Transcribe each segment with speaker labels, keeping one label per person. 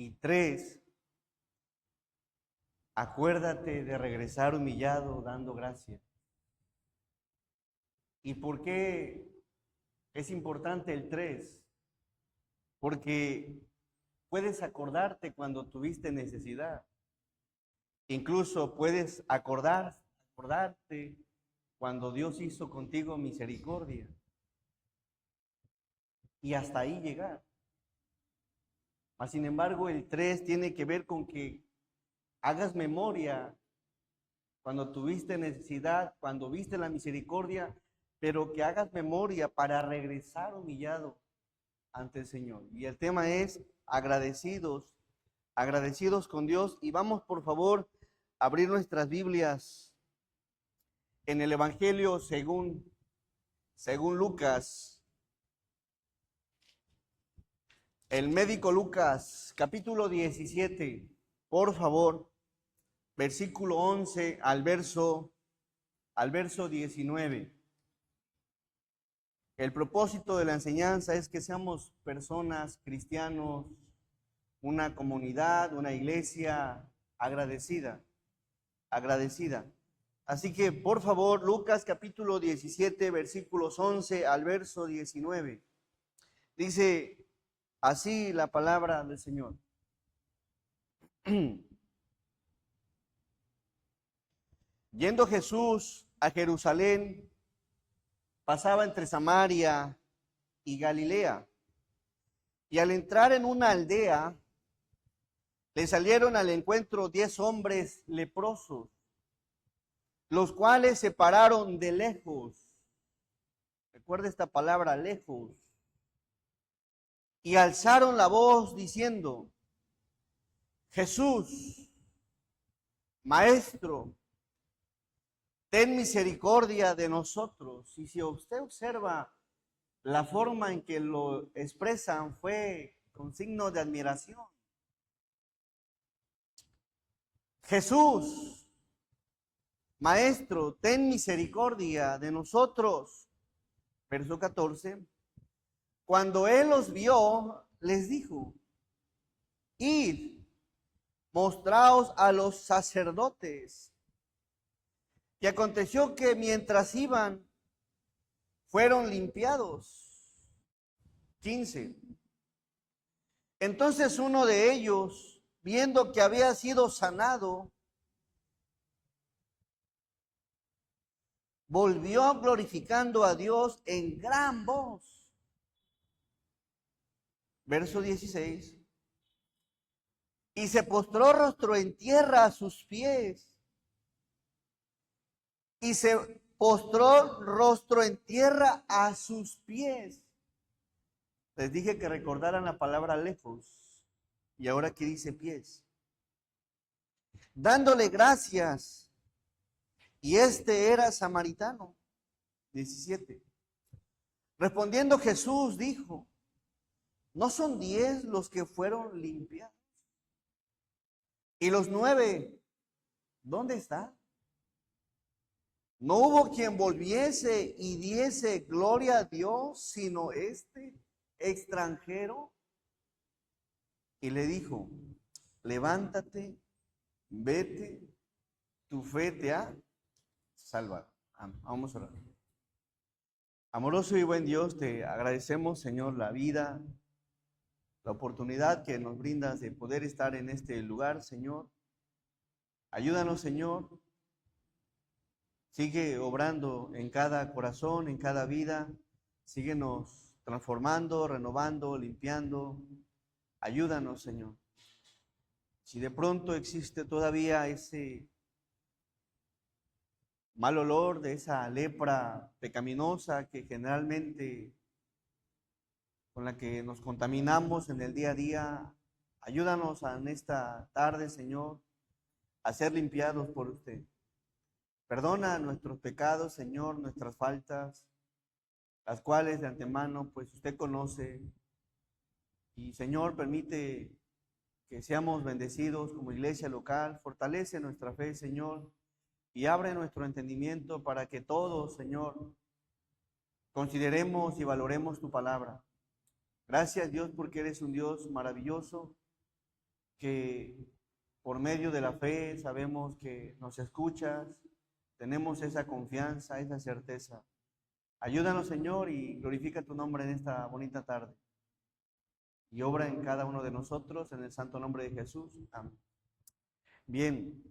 Speaker 1: Y 3, acuérdate de regresar humillado dando gracias. ¿Y por qué es importante el 3? Porque puedes acordarte cuando tuviste necesidad. Incluso puedes acordarte cuando Dios hizo contigo misericordia. Y hasta ahí llegar. Mas, sin embargo, el 3 tiene que ver con que hagas memoria cuando tuviste necesidad, cuando viste la misericordia, pero que hagas memoria para regresar humillado ante el Señor. Y el tema es agradecidos, agradecidos con Dios. Y vamos, por favor, a abrir nuestras Biblias en el Evangelio según Lucas. El médico Lucas, capítulo 17, por favor, versículo 11 al verso 19. El propósito de la enseñanza es que seamos personas, cristianos, una comunidad, una iglesia agradecida. Así que, por favor, Lucas capítulo 17, versículos 11 al verso 19. Dice así la palabra del Señor. Yendo Jesús a Jerusalén, pasaba entre Samaria y Galilea. Y al entrar en una aldea, le salieron al encuentro 10 hombres leprosos, los cuales se pararon de lejos. Recuerda esta palabra, lejos. Y alzaron la voz diciendo: Jesús, Maestro, ten misericordia de nosotros. Y si usted observa la forma en que lo expresan, fue con signo de admiración. Jesús, Maestro, ten misericordia de nosotros. Verso 14. Cuando él los vio, les dijo: id, mostraos a los sacerdotes. Y aconteció que mientras iban, fueron limpiados. 15. Entonces uno de ellos, viendo que había sido sanado, volvió glorificando a Dios en gran voz. Verso 16. Y se postró rostro en tierra a sus pies. Y se postró rostro en tierra a sus pies. Les dije que recordaran la palabra lejos. Y ahora aquí dice pies. Dándole gracias. Y este era samaritano. 17. Respondiendo Jesús dijo: ¿no son 10 los que fueron limpiados? ¿Y los 9, dónde están? No hubo quien volviese y diese gloria a Dios, sino este extranjero. Y le dijo: levántate, vete, tu fe te ha salvado. Vamos a orar. Amoroso y buen Dios, te agradecemos, Señor, la vida, la oportunidad que nos brindas de poder estar en este lugar, Señor. Ayúdanos, Señor. Sigue obrando en cada corazón, en cada vida. Síguenos transformando, renovando, limpiando. Ayúdanos, Señor. Si de pronto existe todavía ese mal olor de esa lepra pecaminosa que generalmente con la que nos contaminamos en el día a día, ayúdanos en esta tarde, Señor, a ser limpiados por usted. Perdona nuestros pecados, Señor, nuestras faltas, las cuales de antemano, pues usted conoce. Y, Señor, permite que seamos bendecidos como iglesia local. Fortalece nuestra fe, Señor, y abre nuestro entendimiento para que todos, Señor, consideremos y valoremos tu palabra. Gracias, Dios, porque eres un Dios maravilloso. que por medio de la fe sabemos que nos escuchas, tenemos esa confianza, esa certeza. Ayúdanos, Señor, y glorifica tu nombre en esta bonita tarde. Y obra en cada uno de nosotros, en el santo nombre de Jesús. Amén. Bien.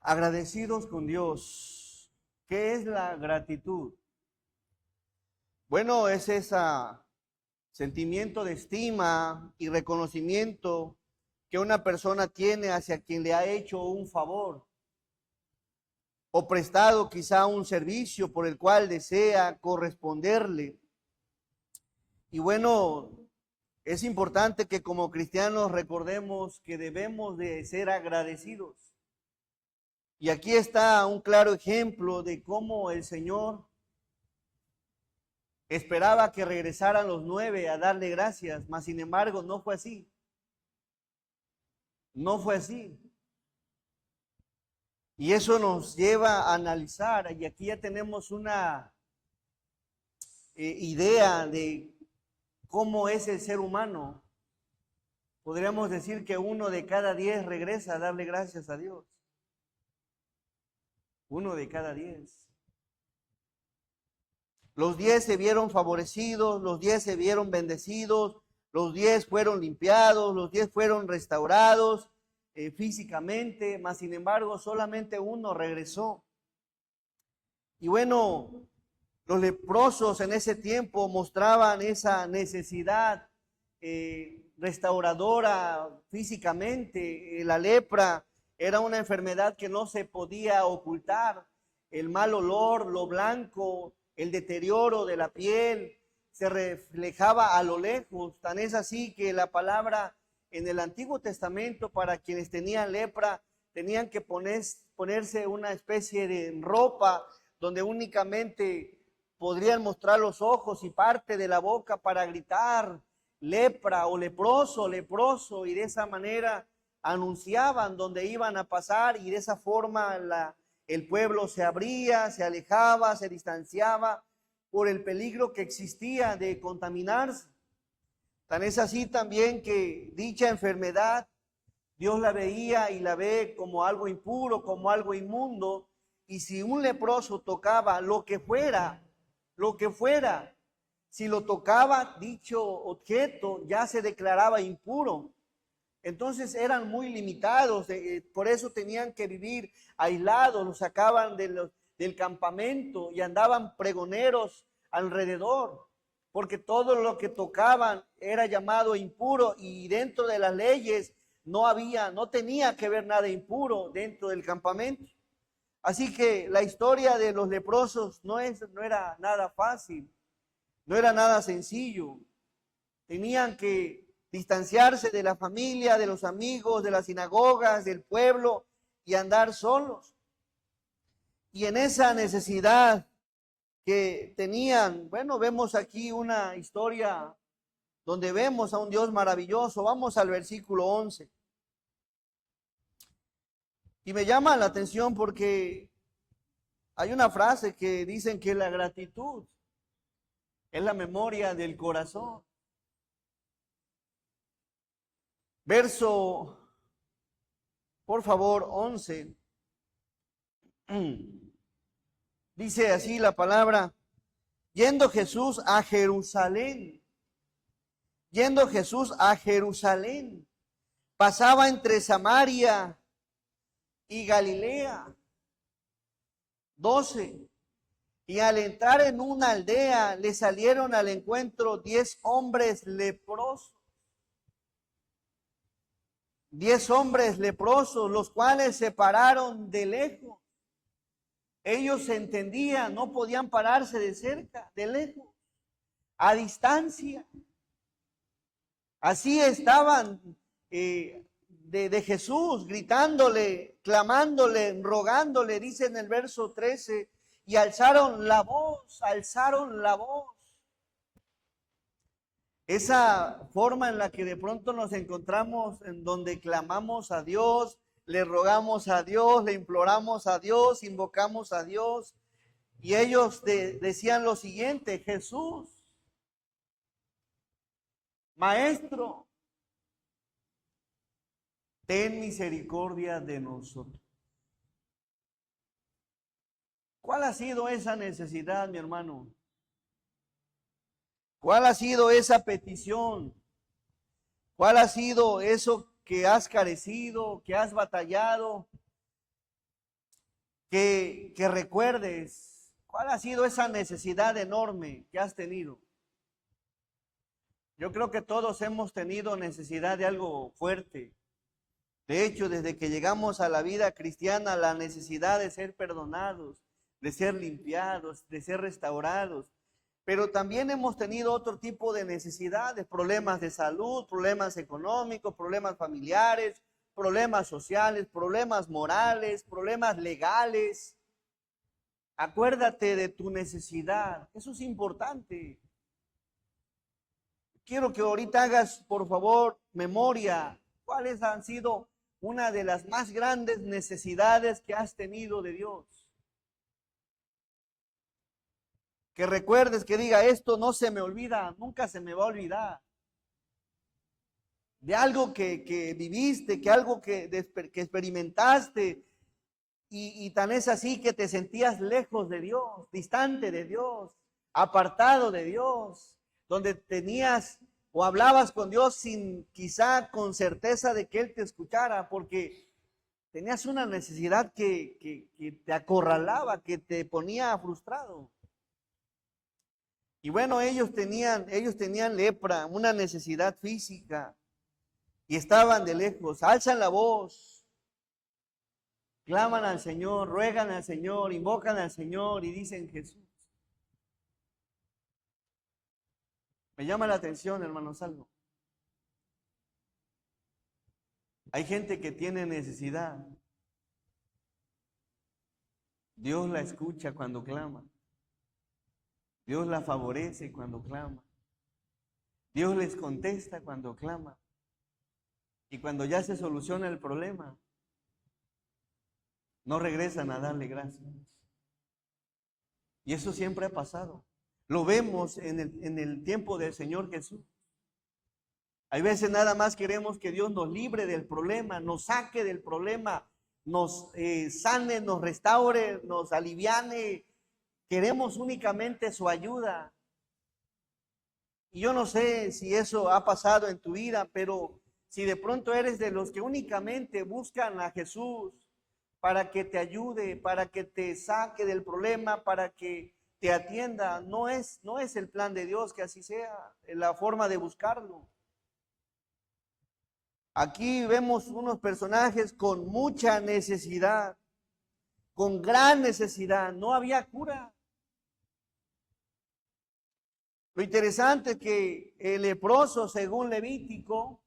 Speaker 1: Agradecidos con Dios. ¿Qué es la gratitud? Bueno, es ese sentimiento de estima y reconocimiento que una persona tiene hacia quien le ha hecho un favor o prestado quizá un servicio por el cual desea corresponderle. Y bueno, es importante que como cristianos recordemos que debemos de ser agradecidos. Y aquí está un claro ejemplo de cómo el Señor esperaba que regresaran los 9 a darle gracias, mas sin embargo no fue así. No fue así. Y eso nos lleva a analizar, y aquí ya tenemos una idea de cómo es el ser humano. Podríamos decir que 1 de cada 10 regresa a darle gracias a Dios. 1 de cada 10. Los 10 se vieron favorecidos, los 10 se vieron bendecidos, los 10 fueron limpiados, los 10 fueron restaurados físicamente, mas sin embargo solamente 1 regresó. Y bueno, los leprosos en ese tiempo mostraban esa necesidad restauradora físicamente. La lepra era una enfermedad que no se podía ocultar. El mal olor, lo blanco, el deterioro de la piel se reflejaba a lo lejos. Tan es así que la palabra en el Antiguo Testamento, para quienes tenían lepra, tenían que ponerse una especie de ropa donde únicamente podrían mostrar los ojos y parte de la boca para gritar lepra o leproso, leproso, y de esa manera anunciaban dónde iban a pasar, y de esa forma el pueblo se abría, se alejaba, se distanciaba por el peligro que existía de contaminarse. Tan es así también que dicha enfermedad Dios la veía y la ve como algo impuro, como algo inmundo, y si un leproso tocaba lo que fuera, si lo tocaba dicho objeto, ya se declaraba impuro. Entonces eran muy limitados, por eso tenían que vivir aislados, los sacaban del campamento y andaban pregoneros alrededor, porque todo lo que tocaban era llamado impuro, y dentro de las leyes no tenía que ver nada impuro dentro del campamento. Así que la historia de los leprosos no era nada fácil, no era nada sencillo. Tenían que distanciarse de la familia, de los amigos, de las sinagogas, del pueblo, y andar solos. Y en esa necesidad que tenían, bueno, vemos aquí una historia donde vemos a un Dios maravilloso. Vamos al versículo 11. Y me llama la atención porque hay una frase que dicen que la gratitud es la memoria del corazón. Verso, por favor, 11. Dice así la palabra: yendo Jesús a Jerusalén, pasaba entre Samaria y Galilea. 12. Y al entrar en una aldea, le salieron al encuentro 10 hombres leprosos. 10 hombres leprosos, los cuales se pararon de lejos. Ellos se entendían, no podían pararse de cerca, de lejos, a distancia. Así estaban de Jesús, gritándole, clamándole, rogándole, dice en el verso 13, y alzaron la voz. Esa forma en la que de pronto nos encontramos, en donde clamamos a Dios, le rogamos a Dios, le imploramos a Dios, invocamos a Dios. Y ellos decían lo siguiente: Jesús, Maestro, ten misericordia de nosotros. ¿Cuál ha sido esa necesidad, mi hermano? ¿Cuál ha sido esa petición? ¿Cuál ha sido eso que has carecido, que has batallado? Que recuerdes, ¿cuál ha sido esa necesidad enorme que has tenido? Yo creo que todos hemos tenido necesidad de algo fuerte. De hecho, desde que llegamos a la vida cristiana, la necesidad de ser perdonados, de ser limpiados, de ser restaurados. Pero también hemos tenido otro tipo de necesidades, problemas de salud, problemas económicos, problemas familiares, problemas sociales, problemas morales, problemas legales. Acuérdate de tu necesidad, eso es importante. Quiero que ahorita hagas, por favor, memoria, cuáles han sido una de las más grandes necesidades que has tenido de Dios. Que recuerdes, que diga, esto no se me olvida, nunca se me va a olvidar. De algo que viviste, que algo que experimentaste, y tan es así que te sentías lejos de Dios, distante de Dios, apartado de Dios, donde tenías o hablabas con Dios sin quizá con certeza de que Él te escuchara, porque tenías una necesidad que te acorralaba, que te ponía frustrado. Y bueno, ellos tenían lepra, una necesidad física, y estaban de lejos, alzan la voz, claman al Señor, ruegan al Señor, invocan al Señor y dicen Jesús. Me llama la atención, hermano Salvo. Hay gente que tiene necesidad. Dios la escucha cuando clama. Dios la favorece cuando clama. Dios les contesta cuando clama. Y cuando ya se soluciona el problema, no regresan a darle gracias. Y eso siempre ha pasado. Lo vemos en el tiempo del Señor Jesús. Hay veces nada más queremos que Dios nos libre del problema, nos saque del problema, nos sane, nos restaure, nos aliviane. Queremos únicamente su ayuda. Y yo no sé si eso ha pasado en tu vida, pero si de pronto eres de los que únicamente buscan a Jesús para que te ayude, para que te saque del problema, para que te atienda, no es el plan de Dios que así sea, la forma de buscarlo. Aquí vemos unos personajes con mucha necesidad, con gran necesidad, no había cura. Lo interesante es que el leproso, según Levítico,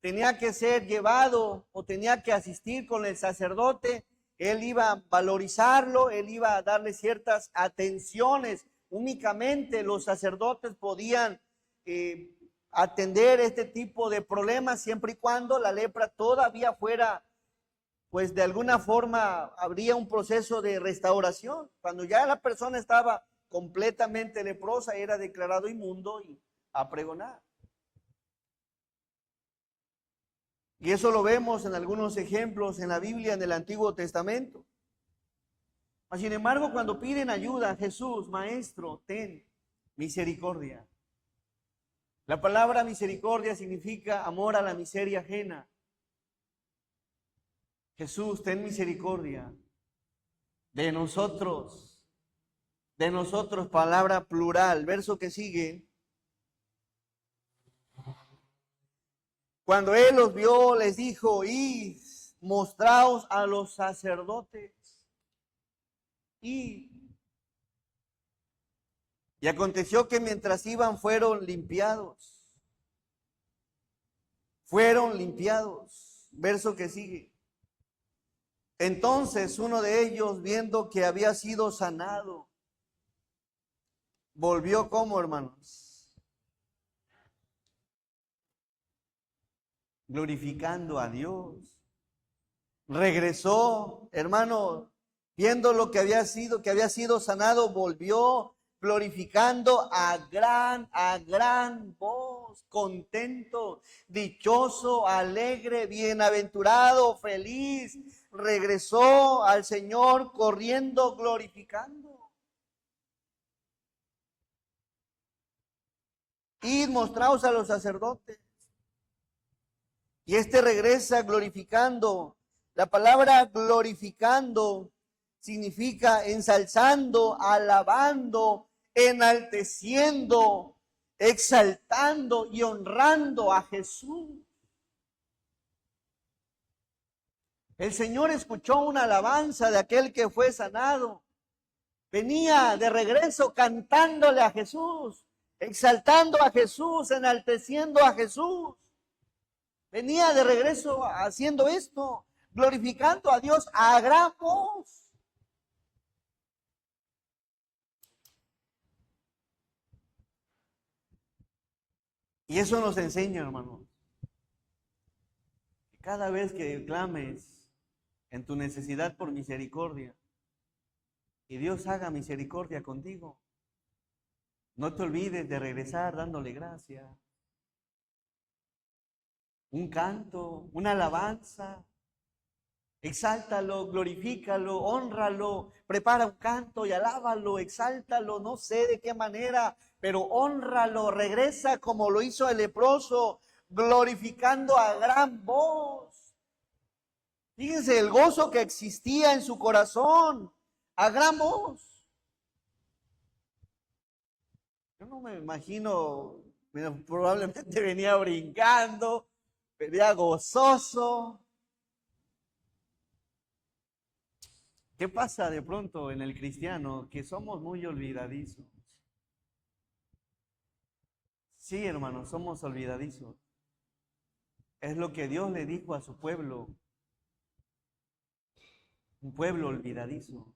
Speaker 1: tenía que ser llevado o tenía que asistir con el sacerdote. Él iba a valorizarlo, él iba a darle ciertas atenciones. Únicamente los sacerdotes podían atender este tipo de problemas siempre y cuando la lepra todavía fuera, pues de alguna forma habría un proceso de restauración. Cuando ya la persona estaba completamente leprosa, era declarado inmundo y a pregonar. Y eso lo vemos en algunos ejemplos en la Biblia, en el Antiguo Testamento. Sin embargo, cuando piden ayuda a Jesús, Maestro, ten misericordia. La palabra misericordia significa amor a la miseria ajena. Jesús, ten misericordia de nosotros, palabra plural. Verso que sigue. Cuando Él los vio, les dijo, id, mostraos a los sacerdotes. Y aconteció que mientras iban fueron limpiados. Fueron limpiados. Verso que sigue. Entonces uno de ellos, viendo que había sido sanado, volvió como, hermanos, glorificando a Dios. Regresó, hermano, viendo lo que había sido sanado, volvió glorificando a gran voz, contento, dichoso, alegre, bienaventurado, feliz. Regresó al Señor corriendo, glorificando. Id, mostraos a los sacerdotes. Y este regresa glorificando. La palabra glorificando significa ensalzando, alabando, enalteciendo, exaltando y honrando a Jesús. El Señor escuchó una alabanza de aquel que fue sanado. Venía de regreso cantándole a Jesús, exaltando a Jesús, enalteciendo a Jesús. Venía de regreso haciendo esto, glorificando a Dios a gran voz. Y eso nos enseña, hermanos, que cada vez que clames en tu necesidad por misericordia y Dios haga misericordia contigo, no te olvides de regresar dándole gracias. Un canto, una alabanza, exáltalo, glorifícalo, hónralo, prepara un canto y alábalo, exáltalo, no sé de qué manera, pero hónralo, regresa como lo hizo el leproso, glorificando a gran voz. Fíjense el gozo que existía en su corazón, a gran voz. Yo no me imagino, probablemente venía brincando, venía gozoso. ¿Qué pasa de pronto en el cristiano? Que somos muy olvidadizos. Sí, hermanos, somos olvidadizos. Es lo que Dios le dijo a su pueblo. Un pueblo olvidadizo.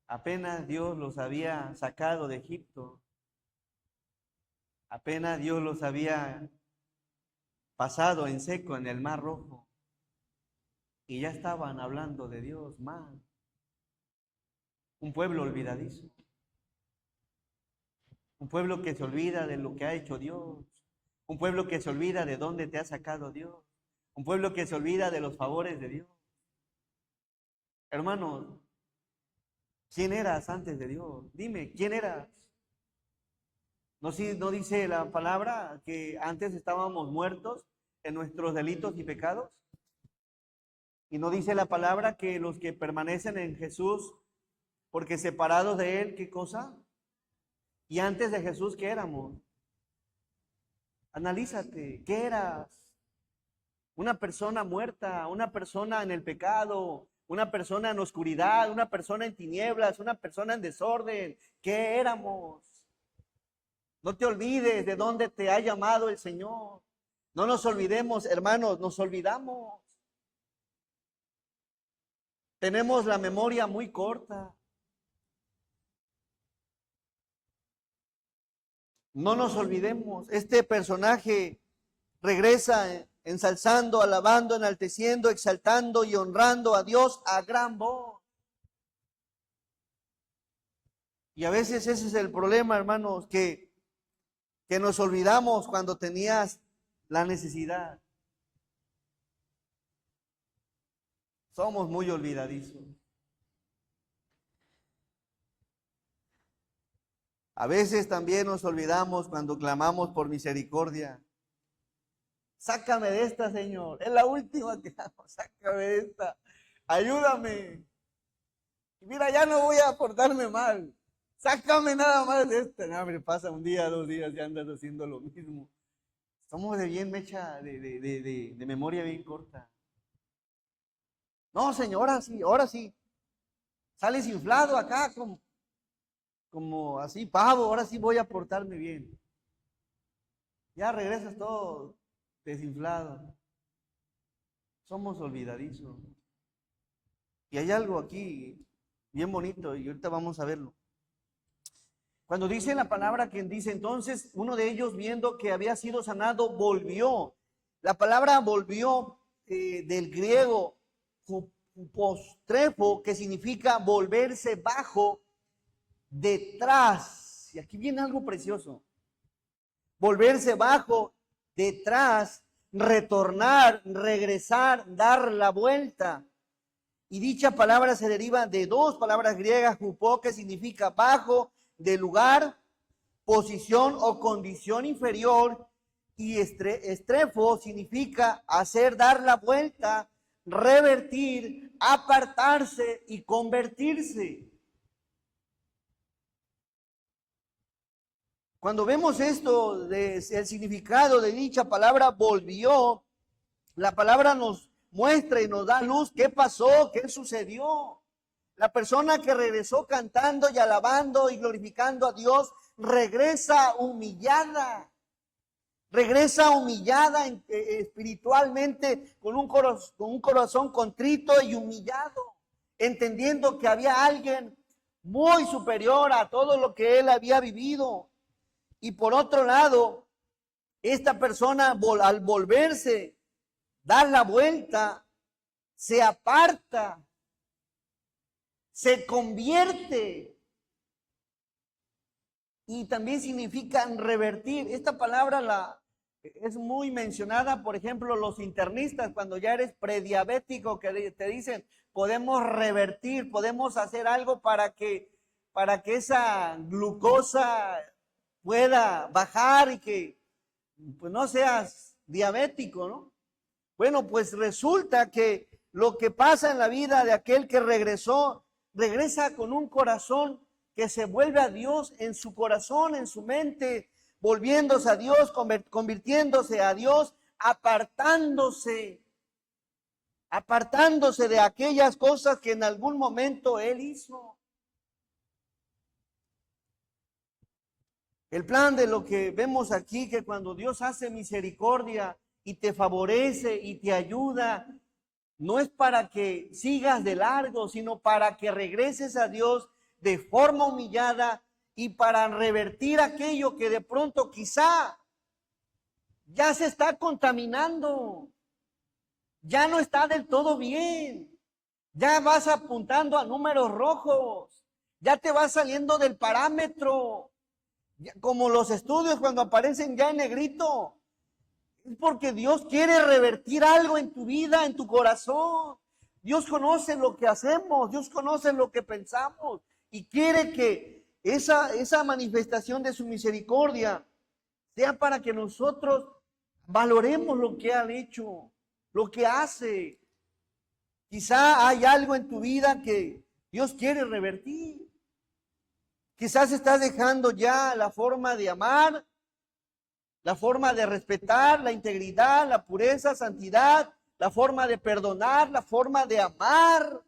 Speaker 1: Apenas Dios los había sacado de Egipto. Apenas Dios los había pasado en seco en el Mar Rojo. Y ya estaban hablando de Dios mal. Un pueblo olvidadizo. Un pueblo que se olvida de lo que ha hecho Dios. Un pueblo que se olvida de dónde te ha sacado Dios. Un pueblo que se olvida de los favores de Dios. Hermanos, ¿quién eras antes de Dios? Dime, ¿quién eras? ¿No dice la palabra que antes estábamos muertos en nuestros delitos y pecados? ¿Y no dice la palabra que los que permanecen en Jesús, porque separados de Él, ¿qué cosa? Y antes de Jesús, ¿qué éramos? Analízate, ¿qué eras? Una persona muerta, una persona en el pecado, una persona en oscuridad, una persona en tinieblas, una persona en desorden. ¿Qué éramos? No te olvides de dónde te ha llamado el Señor. No nos olvidemos, hermanos, nos olvidamos. Tenemos la memoria muy corta. No nos olvidemos. Este personaje regresa ensalzando, alabando, enalteciendo, exaltando y honrando a Dios a gran voz. Y a veces ese es el problema, hermanos, que nos olvidamos cuando tenías la necesidad. Somos muy olvidadizos. A veces también nos olvidamos cuando clamamos por misericordia. Sácame de esta, Señor. Es la última que hago. Sácame de esta. Ayúdame. Y mira, ya no voy a portarme mal. Sácame nada más de esta. No, me pasa un día, 2 días, ya andas haciendo lo mismo. Somos de bien mecha, de memoria bien corta. No, Señor, ahora sí. Sales inflado acá como así, pavo, ahora sí voy a portarme bien. Ya regresas todo desinflado. Somos olvidadizos. Y hay algo aquí bien bonito y ahorita vamos a verlo. Cuando dice la palabra que dice, entonces uno de ellos viendo que había sido sanado, volvió. La palabra volvió del griego postrefo, que significa volverse bajo, detrás. Y aquí viene algo precioso. Volverse bajo, detrás, retornar, regresar, dar la vuelta. Y dicha palabra se deriva de dos palabras griegas, hupó, que significa bajo, de lugar, posición o condición inferior, y estrefo significa hacer, dar la vuelta, revertir, apartarse y convertirse. Cuando vemos esto, el significado de dicha palabra volvió, la palabra nos muestra y nos da luz qué pasó, qué sucedió. La persona que regresó cantando y alabando y glorificando a Dios regresa humillada. Regresa humillada espiritualmente con un corazón contrito y humillado, entendiendo que había alguien muy superior a todo lo que él había vivido. Y por otro lado, esta persona al volverse, dar la vuelta, se aparta, se convierte. Y también significa revertir. Esta palabra es muy mencionada, por ejemplo, los internistas, cuando ya eres prediabético, que te dicen, podemos revertir, podemos hacer algo para que esa glucosa pueda bajar y que pues no seas diabético, ¿no? Bueno, pues resulta que lo que pasa en la vida de aquel que regresa con un corazón que se vuelve a Dios en su corazón, en su mente, volviéndose a Dios, convirtiéndose a Dios, apartándose de aquellas cosas que en algún momento él hizo. El plan de lo que vemos aquí, que cuando Dios hace misericordia y te favorece y te ayuda, no es para que sigas de largo, sino para que regreses a Dios de forma humillada y para revertir aquello que de pronto quizá ya se está contaminando, ya no está del todo bien, ya vas apuntando a números rojos, ya te vas saliendo del parámetro. Como los estudios cuando aparecen ya en negrito, es porque Dios quiere revertir algo en tu vida, en tu corazón. Dios conoce lo que hacemos, Dios conoce lo que pensamos y quiere que esa manifestación de su misericordia sea para que nosotros valoremos lo que ha hecho, lo que hace. Quizá hay algo en tu vida que Dios quiere revertir. Quizás estás dejando ya la forma de amar, la forma de respetar, la integridad, la pureza, santidad, la forma de perdonar, la forma de amar.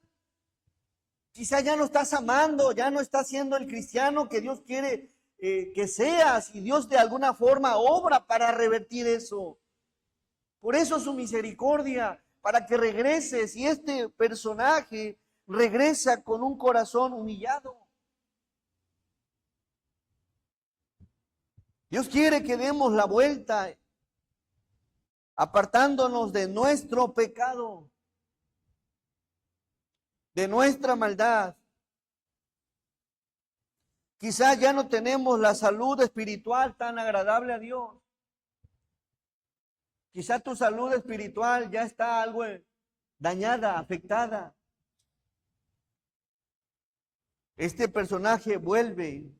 Speaker 1: Quizás ya no estás amando, ya no estás siendo el cristiano que Dios quiere que seas, y Dios de alguna forma obra para revertir eso. Por eso su misericordia, para que regreses, y este personaje regresa con un corazón humillado. Dios quiere que demos la vuelta, apartándonos de nuestro pecado, de nuestra maldad. Quizás ya no tenemos la salud espiritual tan agradable a Dios. Quizás tu salud espiritual ya está algo dañada, afectada. Este personaje vuelve.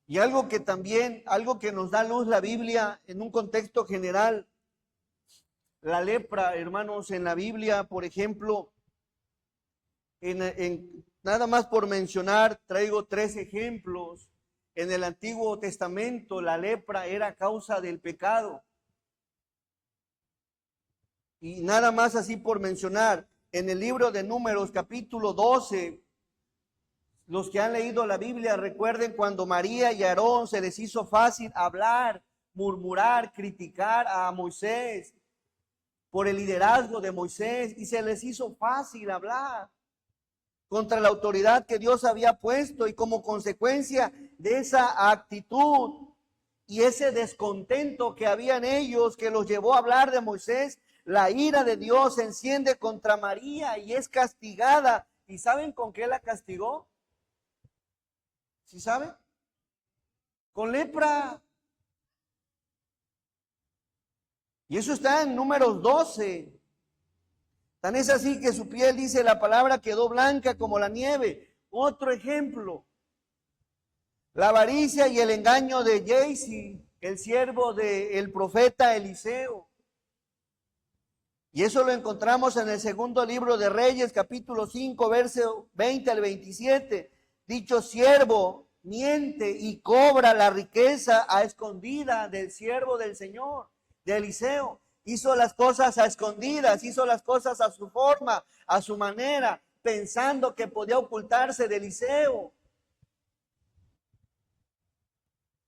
Speaker 1: Y algo que nos da luz la Biblia en un contexto general, la lepra, hermanos, en la Biblia, por ejemplo, nada más por mencionar, traigo 3 ejemplos. En el Antiguo Testamento, la lepra era causa del pecado. Y nada más así por mencionar, en el libro de Números, capítulo 12, los que han leído la Biblia recuerden cuando María y Aarón se les hizo fácil hablar, murmurar, criticar a Moisés por el liderazgo de Moisés, y se les hizo fácil hablar contra la autoridad que Dios había puesto, y como consecuencia de esa actitud y ese descontento que había en ellos, que los llevó a hablar de Moisés, la ira de Dios se enciende contra María y es castigada. ¿Y saben con qué la castigó? ¿Sí sabe? Con lepra. Y eso está en Números 12. Tan es así que su piel, dice la palabra, quedó blanca como la nieve. Otro ejemplo. La avaricia y el engaño de Gehazi, el siervo del profeta Eliseo. Y eso lo encontramos en el segundo libro de Reyes, capítulo 5, verso 20 al 27. Dicho siervo miente y cobra la riqueza a escondida del siervo del Señor, de Eliseo. Hizo las cosas a escondidas, hizo las cosas a su forma, a su manera, pensando que podía ocultarse de Eliseo.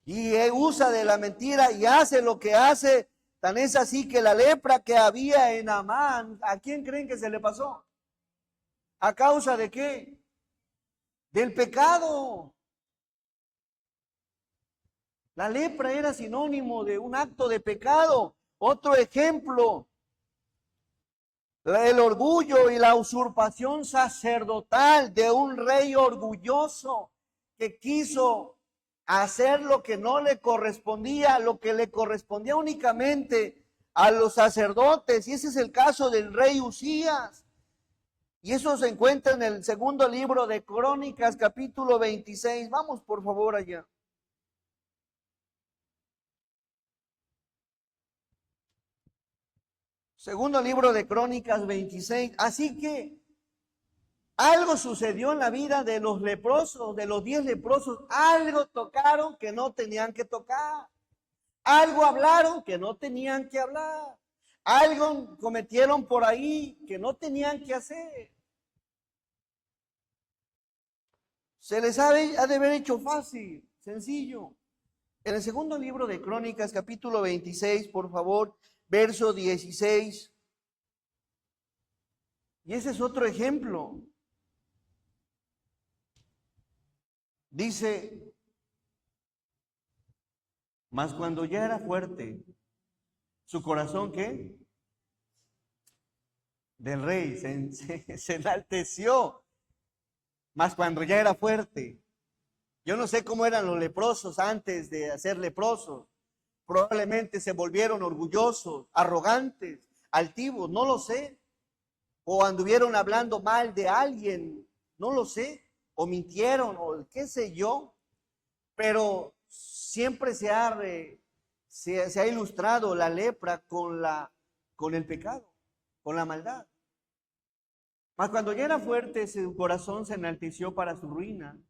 Speaker 1: Y usa de la mentira y hace lo que hace. Tan es así que la lepra que había en Amán, ¿a quién creen que se le pasó? ¿A causa de qué? Del pecado. La lepra era sinónimo de un acto de pecado. Otro ejemplo, el orgullo y la usurpación sacerdotal de un rey orgulloso que quiso hacer lo que no le correspondía, lo que le correspondía únicamente a los sacerdotes. Y ese es el caso del rey Usías. Y eso se encuentra en el segundo libro de Crónicas, capítulo 26. Vamos por favor allá. Segundo libro de Crónicas 26. Así que algo sucedió en la vida de los leprosos, de los 10 leprosos. Algo tocaron que no tenían que tocar. Algo hablaron que no tenían que hablar. Algo cometieron por ahí que no tenían que hacer. Se les ha de haber hecho fácil, sencillo. En el segundo libro de Crónicas, capítulo 26, por favor, verso 16. Y ese es otro ejemplo. Dice, mas cuando ya era fuerte, su corazón, ¿qué? Del rey se enalteció. Mas cuando ya era fuerte. Yo no sé cómo eran los leprosos antes de ser leprosos. Probablemente se volvieron orgullosos, arrogantes, altivos, no lo sé. O anduvieron hablando mal de alguien, no lo sé. O mintieron, o qué sé yo. Pero siempre se ha ilustrado la lepra con el pecado, con la maldad. Mas cuando ya era fuerte, su corazón se enalteció para su ruina,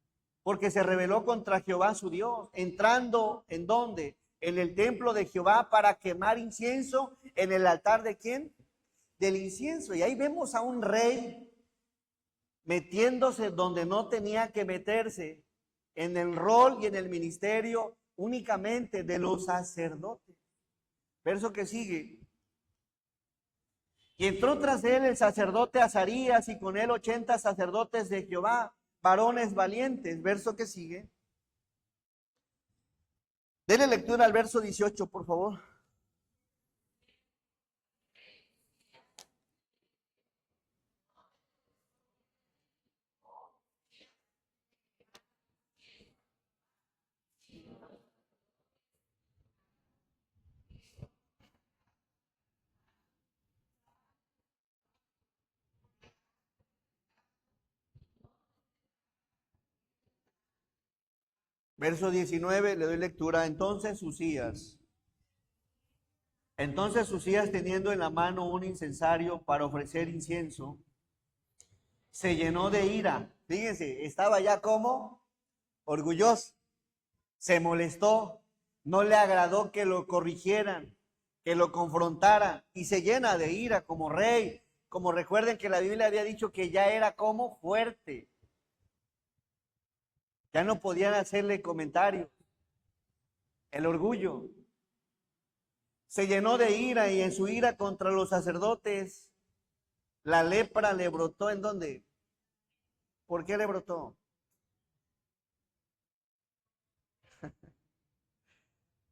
Speaker 1: porque se rebeló contra Jehová su Dios, entrando ¿en dónde? En el templo de Jehová para quemar incienso en el altar de ¿quién? Del incienso. Y ahí vemos a un rey metiéndose donde no tenía que meterse, en el rol y en el ministerio únicamente de los sacerdotes. Verso que sigue. Y entró tras él el sacerdote Azarías y con él 80 sacerdotes de Jehová, varones valientes. Verso que sigue. Denle lectura al verso 18, por favor. Verso 19, le doy lectura. Entonces Usías teniendo en la mano un incensario para ofrecer incienso, se llenó de ira. Fíjense, estaba ya como orgulloso. Se molestó, no le agradó que lo corrigieran, que lo confrontaran y se llena de ira como rey. Como recuerden que la Biblia había dicho que ya era como fuerte. Ya no podían hacerle comentarios. El orgullo. Se llenó de ira y en su ira contra los sacerdotes, la lepra le brotó. ¿En dónde? ¿Por qué le brotó?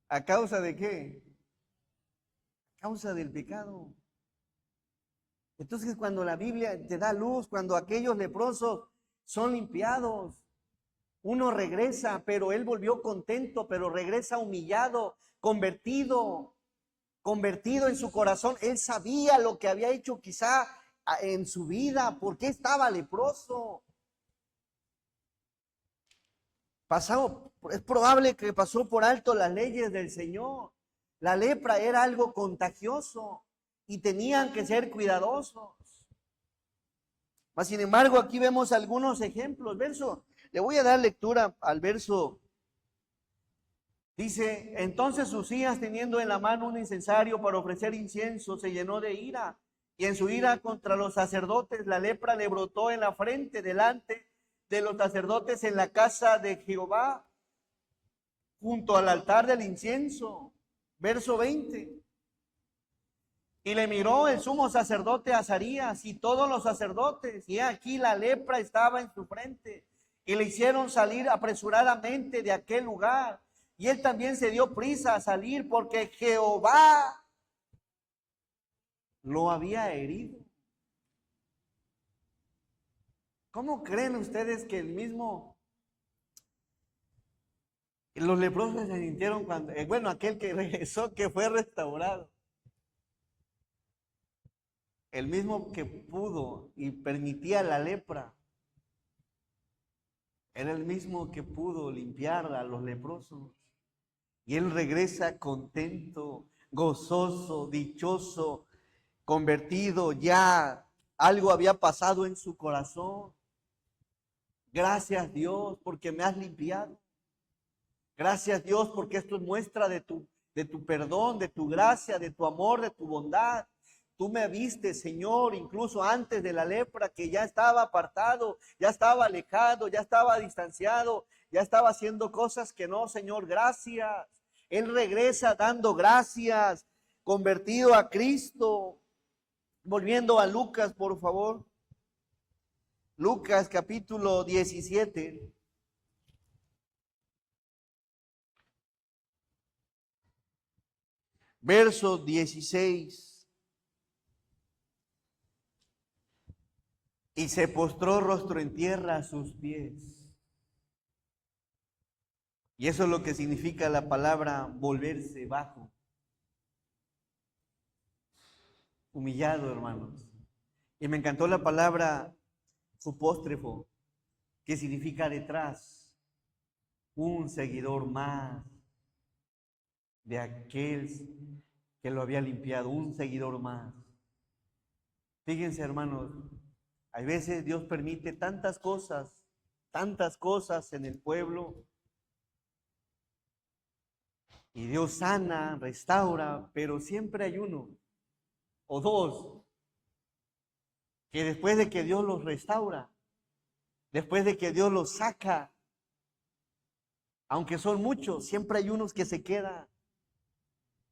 Speaker 1: ¿A causa de qué? A causa del pecado. Entonces cuando la Biblia te da luz, cuando aquellos leprosos son limpiados, Uno regresa, pero él volvió contento, pero regresa humillado, convertido en su corazón. Él sabía lo que había hecho quizá en su vida, por qué estaba leproso. Es probable que pasó por alto las leyes del Señor. La lepra era algo contagioso y tenían que ser cuidadosos. Mas, sin embargo, aquí vemos algunos ejemplos. Le voy a dar lectura al verso. Dice, entonces Usías, teniendo en la mano un incensario para ofrecer incienso, se llenó de ira. Y en su ira contra los sacerdotes, la lepra le brotó en la frente delante de los sacerdotes en la casa de Jehová, junto al altar del incienso. Verso 20. Y le miró el sumo sacerdote Azarías y todos los sacerdotes, y aquí la lepra estaba en su frente. Y le hicieron salir apresuradamente de aquel lugar. Y él también se dio prisa a salir porque Jehová lo había herido. ¿Cómo creen ustedes que los leprosos se sintieron cuando, aquel que regresó, que fue restaurado? El mismo que pudo y permitía la lepra, era el mismo que pudo limpiar a los leprosos. Y él regresa contento, gozoso, dichoso, convertido. Ya algo había pasado en su corazón. Gracias, Dios, porque me has limpiado. Gracias, Dios, porque esto es muestra de tu perdón, de tu gracia, de tu amor, de tu bondad. Tú me viste, Señor, incluso antes de la lepra, que ya estaba apartado, ya estaba alejado, ya estaba distanciado, ya estaba haciendo cosas que no, Señor, gracias. Él regresa dando gracias, convertido a Cristo. Volviendo a Lucas, por favor. Lucas capítulo 17. Verso 16. Y se postró rostro en tierra a sus pies. Y eso es lo que significa la palabra volverse bajo. Humillado, hermanos. Y me encantó la palabra supóstrefo, que significa detrás. Un seguidor más de aquel que lo había limpiado, un seguidor más. Fíjense, hermanos, hay veces Dios permite tantas cosas en el pueblo. Y Dios sana, restaura, pero siempre hay uno o dos que después de que Dios los restaura, después de que Dios los saca, aunque son muchos, siempre hay unos que se quedan,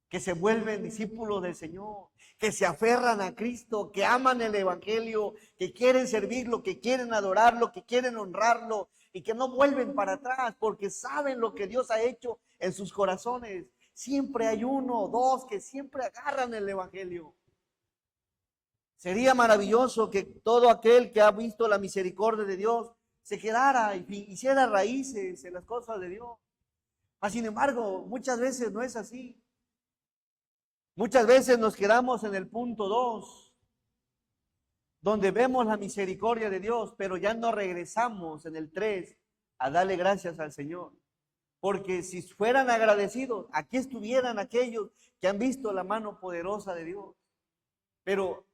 Speaker 1: que se vuelven discípulos del Señor, que se aferran a Cristo, que aman el Evangelio, que quieren servirlo, que quieren adorarlo, que quieren honrarlo y que no vuelven para atrás porque saben lo que Dios ha hecho en sus corazones. Siempre hay uno o dos que siempre agarran el Evangelio. Sería maravilloso que todo aquel que ha visto la misericordia de Dios se quedara y hiciera raíces en las cosas de Dios. Mas, sin embargo, muchas veces no es así. Muchas veces nos quedamos en el punto 2, donde vemos la misericordia de Dios, pero ya no regresamos en el 3 a darle gracias al Señor. Porque si fueran agradecidos, aquí estuvieran aquellos que han visto la mano poderosa de Dios. Pero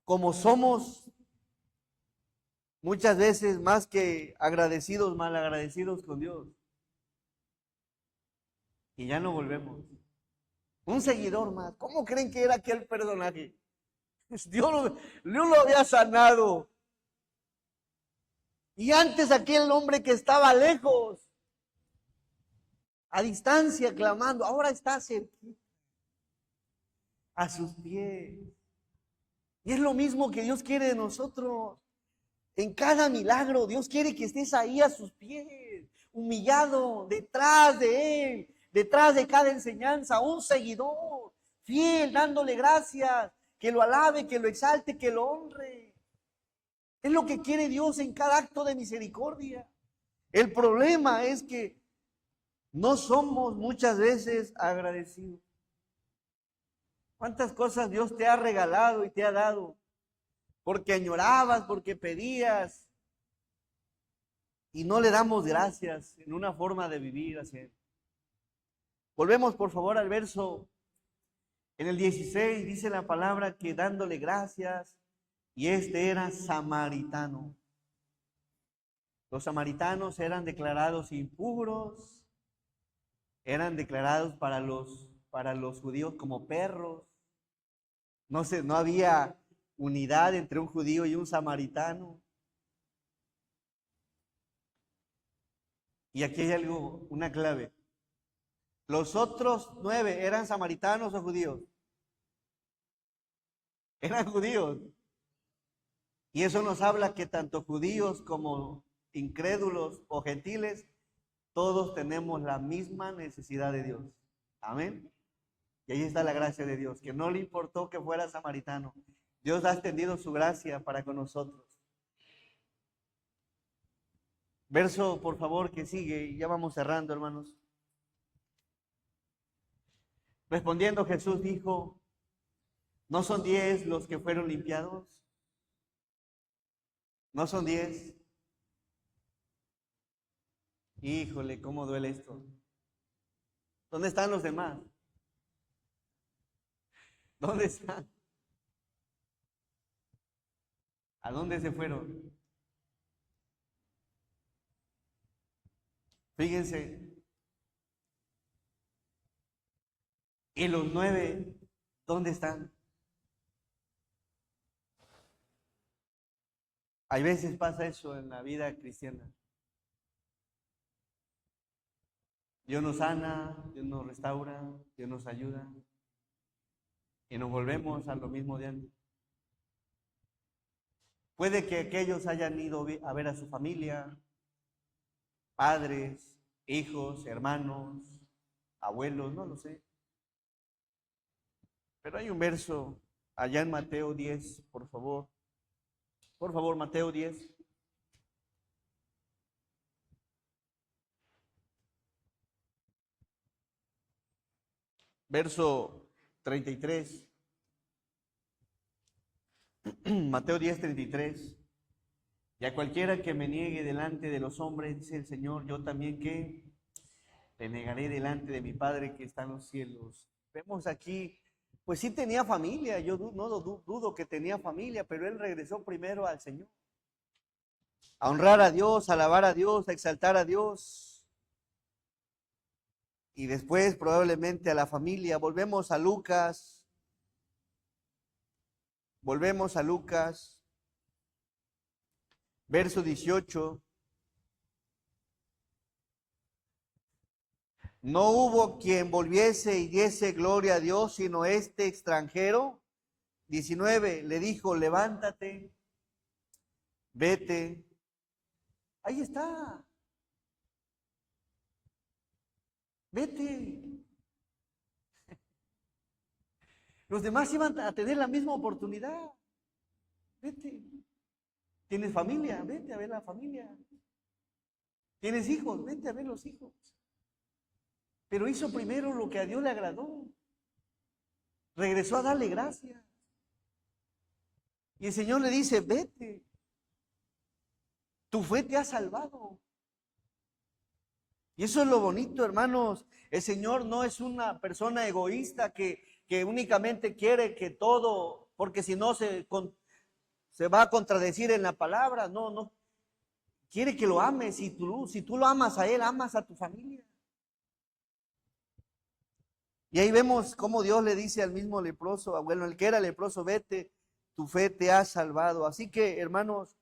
Speaker 1: como somos muchas veces más que agradecidos, mal agradecidos con Dios, y ya no volvemos. Un seguidor más. ¿Cómo creen que era aquel personaje? Dios lo había sanado. Y antes aquel hombre que estaba lejos, a distancia, clamando, ahora está cerquita, a sus pies. Y es lo mismo que Dios quiere de nosotros. En cada milagro, Dios quiere que estés ahí a sus pies, humillado, detrás de Él, detrás de cada enseñanza, un seguidor, fiel, dándole gracias, que lo alabe, que lo exalte, que lo honre. Es lo que quiere Dios en cada acto de misericordia. El problema es que no somos muchas veces agradecidos. ¿Cuántas cosas Dios te ha regalado y te ha dado? Porque añorabas, porque pedías, y no le damos gracias en una forma de vivir hacia Él. Volvemos por favor al verso, en el 16 dice la palabra que dándole gracias, y este era samaritano. Los samaritanos eran declarados impuros, eran declarados para los judíos como perros. No había unidad entre un judío y un samaritano. Y aquí hay algo, una clave. Los otros 9 eran samaritanos o judíos. Eran judíos. Y eso nos habla que tanto judíos como incrédulos o gentiles, todos tenemos la misma necesidad de Dios. Amén. Y ahí está la gracia de Dios, que no le importó que fuera samaritano. Dios ha extendido su gracia para con nosotros. Verso, por favor, que sigue, y ya vamos cerrando, hermanos. Respondiendo Jesús dijo, ¿no son 10 los que fueron limpiados? ¿No son 10? Híjole, cómo duele esto. ¿Dónde están los demás? ¿Dónde están? ¿A dónde se fueron? Fíjense. ¿Y los 9 dónde están? Hay veces pasa eso en la vida cristiana. Dios nos sana, Dios nos restaura, Dios nos ayuda. Y nos volvemos a lo mismo de antes. Puede que aquellos hayan ido a ver a su familia, padres, hijos, hermanos, abuelos, no lo sé. Pero hay un verso allá en Mateo 10, por favor. Por favor, Mateo 10. Verso 33. Mateo 10, 33. Y a cualquiera que me niegue delante de los hombres, dice el Señor, yo también que le negaré delante de mi Padre que está en los cielos. Vemos aquí, pues sí tenía familia, yo no dudo que tenía familia, pero él regresó primero al Señor. A honrar a Dios, a alabar a Dios, a exaltar a Dios. Y después probablemente a la familia. Volvemos a Lucas. Volvemos a Lucas. Verso 18. No hubo quien volviese y diese gloria a Dios, sino este extranjero. 19. Le dijo, levántate, vete. Ahí está. Vete. Los demás iban a tener la misma oportunidad. Vete. ¿Tienes familia? Vete a ver la familia. ¿Tienes hijos? Vete a ver los hijos. Pero hizo primero lo que a Dios le agradó. Regresó a darle gracias. Y el Señor le dice, vete. Tu fe te ha salvado. Y eso es lo bonito, hermanos. El Señor no es una persona egoísta que únicamente quiere que todo, porque si no se va a contradecir en la palabra. No. Quiere que lo ames. Si tú lo amas a Él, amas a tu familia. Y ahí vemos cómo Dios le dice al mismo leproso, bueno, el que era leproso, vete, tu fe te ha salvado. Así que, hermanos,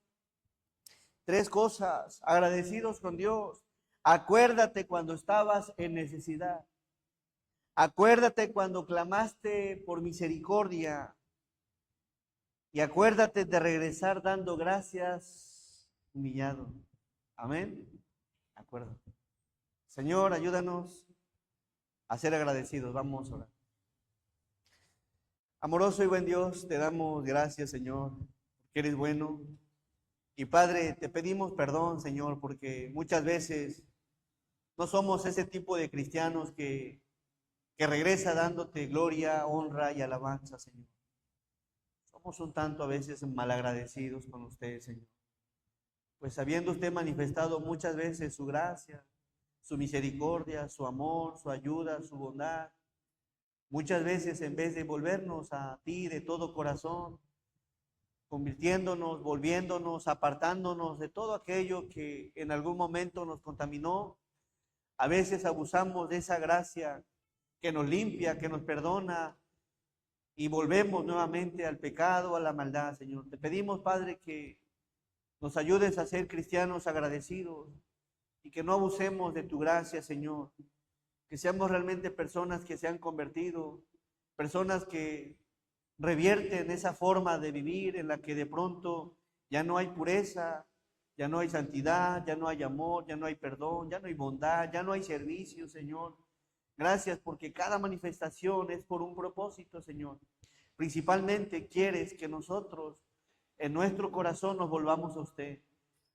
Speaker 1: 3 cosas, agradecidos con Dios. Acuérdate cuando estabas en necesidad. Acuérdate cuando clamaste por misericordia. Y acuérdate de regresar dando gracias humillado. Amén. Acuérdate. Señor, ayúdanos a ser agradecidos. Vamos a orar. Amoroso y buen Dios, te damos gracias, Señor, porque eres bueno. Y Padre, te pedimos perdón, Señor, porque muchas veces no somos ese tipo de cristianos que regresa dándote gloria, honra y alabanza, Señor. Somos un tanto a veces malagradecidos con usted, Señor. Pues habiendo usted manifestado muchas veces su gracia, su misericordia, su amor, su ayuda, su bondad, muchas veces en vez de volvernos a ti de todo corazón, convirtiéndonos, volviéndonos, apartándonos de todo aquello que en algún momento nos contaminó, a veces abusamos de esa gracia que nos limpia, que nos perdona y volvemos nuevamente al pecado, a la maldad, Señor. Te pedimos, Padre, que nos ayudes a ser cristianos agradecidos y que no abusemos de tu gracia, Señor. Que seamos realmente personas que se han convertido, personas que revierten esa forma de vivir en la que de pronto ya no hay pureza, ya no hay santidad, ya no hay amor, ya no hay perdón, ya no hay bondad, ya no hay servicio, Señor. Gracias porque cada manifestación es por un propósito, Señor. Principalmente quieres que nosotros en nuestro corazón nos volvamos a usted.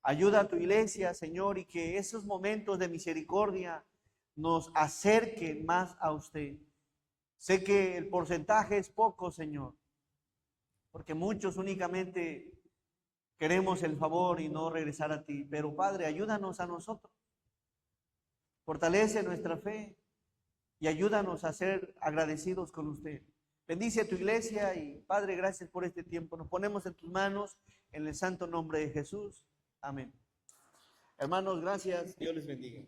Speaker 1: Ayuda a tu iglesia, Señor, y que esos momentos de misericordia nos acerquen más a usted. Sé que el porcentaje es poco, Señor, porque muchos únicamente queremos el favor y no regresar a ti. Pero Padre, ayúdanos a nosotros. Fortalece nuestra fe y ayúdanos a ser agradecidos con usted. Bendice a tu iglesia y Padre, gracias por este tiempo. Nos ponemos en tus manos en el santo nombre de Jesús. Amén. Hermanos, gracias. Dios les bendiga.